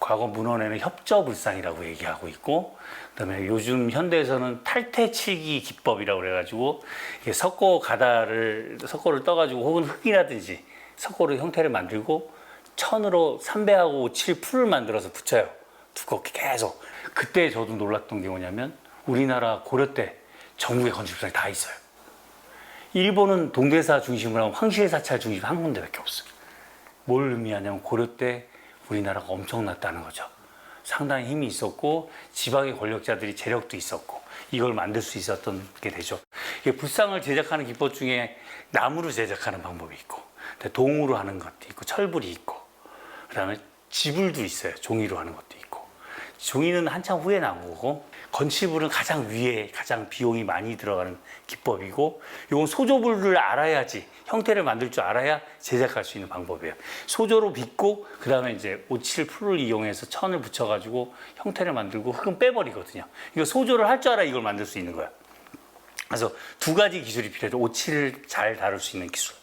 과거 문헌에는 협저불상이라고 얘기하고 있고, 그다음에 요즘 현대에서는 탈퇴칠기 기법이라고 그래가지고 이게 석고를 떠가지고 혹은 흙이라든지 석고로 형태를 만들고 천으로 삼배하고 오칠 풀을 만들어서 붙여요. 두껍게 계속. 그때 저도 놀랐던 게 뭐냐면 우리나라 고려 때 전국에 건축부상이 다 있어요. 일본은 동대사 중심으로 하고 황실사찰 중심 한 군데밖에 없어요. 뭘 의미하냐면 고려 때 우리나라가 엄청났다는 거죠. 상당히 힘이 있었고 지방의 권력자들이 재력도 있었고 이걸 만들 수 있었던 게 되죠. 이게 불상을 제작하는 기법 중에 나무로 제작하는 방법이 있고 동으로 하는 것도 있고 철불이 있고 그다음에 지불도 있어요. 종이로 하는 것도 있고 종이는 한참 후에 나온 거고 건치불은 가장 위에 가장 비용이 많이 들어가는 기법이고 이건 소조불을 알아야지 형태를 만들 줄 알아야 제작할 수 있는 방법이에요. 소조로 빚고 그 다음에 이제 오칠 풀을 이용해서 천을 붙여가지고 형태를 만들고 흙은 빼버리거든요. 이거 소조를 할 줄 알아야 이걸 만들 수 있는 거야. 그래서 두 가지 기술이 필요해요. 오칠을 잘 다룰 수 있는 기술,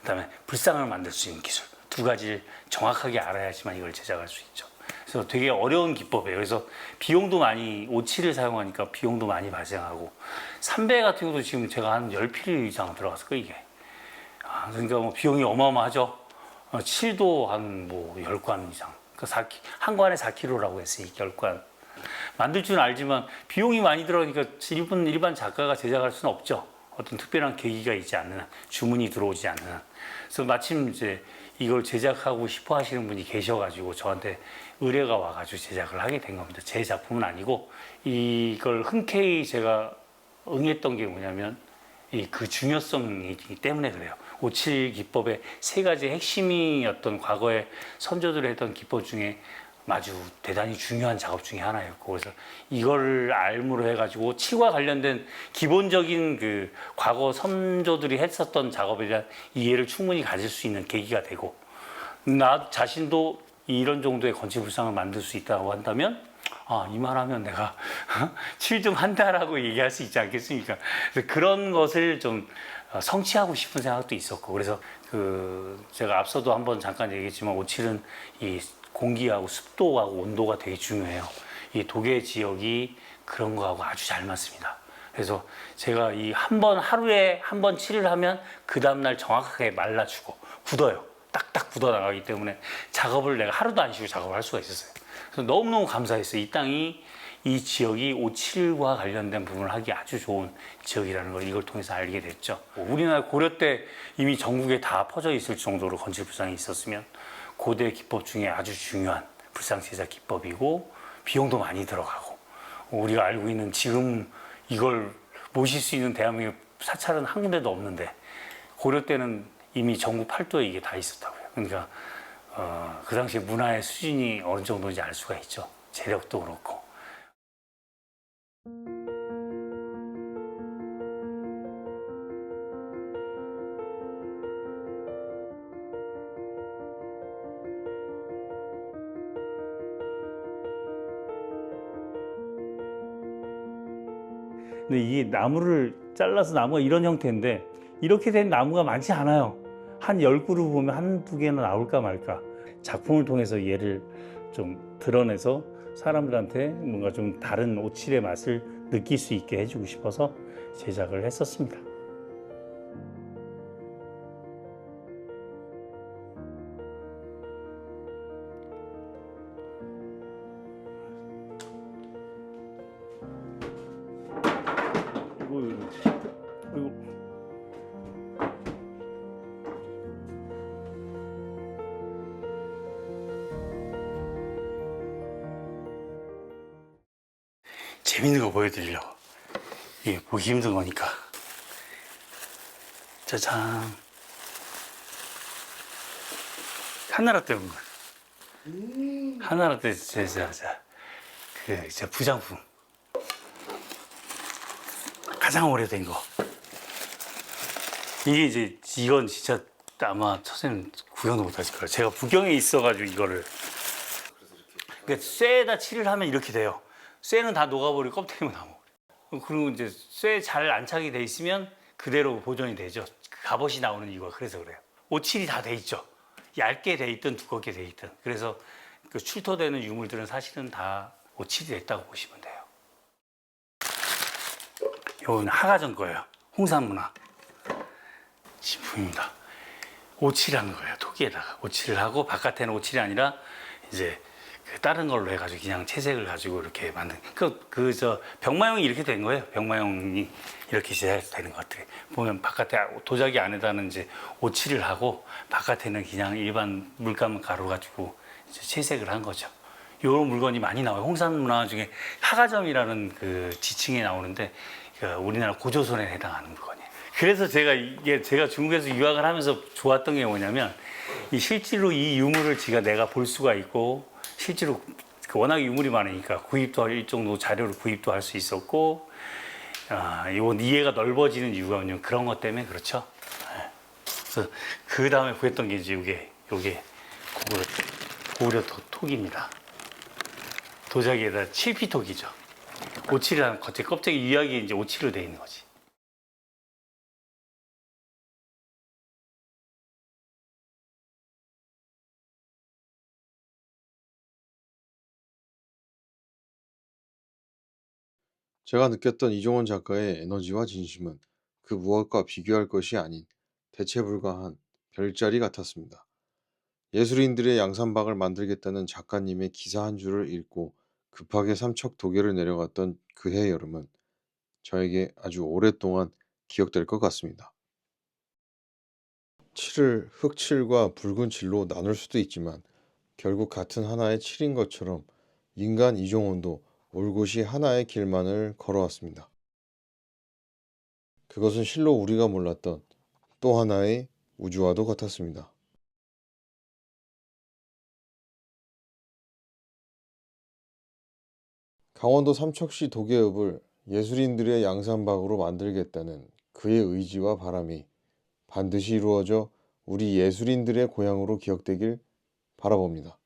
그 다음에 불상을 만들 수 있는 기술. 두 가지를 정확하게 알아야지만 이걸 제작할 수 있죠. 그래서 되게 어려운 기법이에요. 그래서 비용도 많이, 오칠을 사용하니까 비용도 많이 발생하고, 삼배 같은 경우도 지금 제가 한 10필 이상 들어갔을 거예요, 이게. 그러니까 뭐 비용이 어마어마하죠. 칠도 한 뭐 10관 이상. 그러니까 한 관에 4kg라고 했으니 10관. 만들 줄은 알지만 비용이 많이 들어가니까 일반 작가가 제작할 수는 없죠. 어떤 특별한 계기가 있지 않는 한, 주문이 들어오지 않는 한. 그래서 마침 이제 이걸 제작하고 싶어 하시는 분이 계셔가지고 저한테 의뢰가 와가지고 제작을 하게 된 겁니다. 제 작품은 아니고 이걸 흔쾌히 제가 응했던 게 뭐냐면 그 중요성이기 때문에 그래요. 오칠 기법의 세 가지 핵심이었던 과거에 선조들이 했던 기법 중에 아주 대단히 중요한 작업 중에 하나였고 그래서 이걸 알무로 해가지고 칠과 관련된 기본적인 그 과거 선조들이 했었던 작업에 대한 이해를 충분히 가질 수 있는 계기가 되고 나 자신도 이런 정도의 건축불상을 만들 수 있다고 한다면 이만하면 내가 칠 좀 한다라고 얘기할 수 있지 않겠습니까? 그래서 그런 것을 좀 성취하고 싶은 생각도 있었고 그래서 제가 앞서도 한번 잠깐 얘기했지만 오칠은 이 공기하고 습도하고 온도가 되게 중요해요. 이 독해 지역이 그런 거하고 아주 잘 맞습니다. 그래서 제가 하루에 한 번 칠을 하면 그 다음날 정확하게 말라주고 굳어요. 딱딱 굳어 나가기 때문에 작업을 내가 하루도 안 쉬고 작업을 할 수가 있었어요. 그래서 너무너무 감사했어요. 이 지역이 오칠과 관련된 부분을 하기 아주 좋은 지역이라는 걸 이걸 통해서 알게 됐죠. 우리나라 고려 때 이미 전국에 다 퍼져 있을 정도로 건축불상이 있었으면 고대 기법 중에 아주 중요한 불상 제작 기법이고 비용도 많이 들어가고 우리가 알고 있는 지금 이걸 모실 수 있는 대한민국 사찰은 한 군데도 없는데 고려 때는 이미 전국 팔도에 이게 다 있었다고요. 그러니까 그 당시 문화의 수준이 어느 정도인지 알 수가 있죠. 재력도 그렇고. 근데 이 나무를 잘라서 나무가 이런 형태인데 이렇게 된 나무가 많지 않아요. 한 10그루 보면 한두 개는 나올까 말까. 작품을 통해서 얘를 좀 드러내서 사람들한테 뭔가 좀 다른 오칠의 맛을 느낄 수 있게 해주고 싶어서 제작을 했었습니다. 그리고 재밌는 거 보여드리려고. 이게 보기 힘든 거니까. 짜잔. 한나라 때 본 거. 한나라 때 제 부장품. 가장 오래된 거. 이건 진짜 아마 선생님 구경도 못 하실 거예요. 제가 부경에 있어가지고 이거를. 그러니까 쇠에다 칠을 하면 이렇게 돼요. 쇠는 다 녹아버리고 껍데기만 남아. 그리고 이제 쇠 잘 안착이 돼 있으면 그대로 보존이 되죠. 갑옷이 나오는 이유가 그래서 그래요. 오칠이 다 돼 있죠. 얇게 돼 있든 두껍게 돼 있든. 그래서 그 출토되는 유물들은 사실은 다 오칠이 됐다고 보시면 돼요. 이건 하가전 거예요. 홍산문화 진품입니다. 오칠하는 거예요. 토기에다가 오칠을 하고, 바깥에는 오칠이 아니라 이제 그 다른 걸로 해가지고 그냥 채색을 가지고 이렇게 만든 저 병마용이 이렇게 된 거예요. 병마용이 이렇게 제작되는 것 같아요. 보면 바깥에 도자기 안에다는 이제 오칠을 하고, 바깥에는 그냥 일반 물감 가루 가지고 이제 채색을 한 거죠. 이런 물건이 많이 나와요. 홍산문화 중에 하가점이라는 그 지칭에 나오는데, 그 우리나라 고조선에 해당하는 물건이에요. 그래서 제가 중국에서 유학을 하면서 좋았던 게 뭐냐면, 실제로 이 유물을 내가 볼 수가 있고, 실제로 워낙 유물이 많으니까 구입도 할 정도 자료를 구입도 할 수 있었고, 이건 이해가 넓어지는 이유가 뭐냐면 그런 것 때문에 그렇죠. 그래서 그 다음에 구했던 게 이제 요게 고구려 톡입니다. 도자기에다 칠피톡이죠. 오칠이라는 겉에 껍데기 위약이 이제 오칠로 되어 있는 거지. 제가 느꼈던 이종원 작가의 에너지와 진심은 그 무엇과 비교할 것이 아닌 대체 불가한 별자리 같았습니다. 예술인들의 양산박을 만들겠다는 작가님의 기사 한 줄을 읽고 급하게 삼척 도계를 내려갔던 그해 여름은 저에게 아주 오랫동안 기억될 것 같습니다. 칠을 흑칠과 붉은 칠로 나눌 수도 있지만 결국 같은 하나의 칠인 것처럼 인간 이종원도 올곧이 하나의 길만을 걸어왔습니다. 그것은 실로 우리가 몰랐던 또 하나의 우주와도 같았습니다. 강원도 삼척시 도계읍을 예술인들의 양산박으로 만들겠다는 그의 의지와 바람이 반드시 이루어져 우리 예술인들의 고향으로 기억되길 바라봅니다.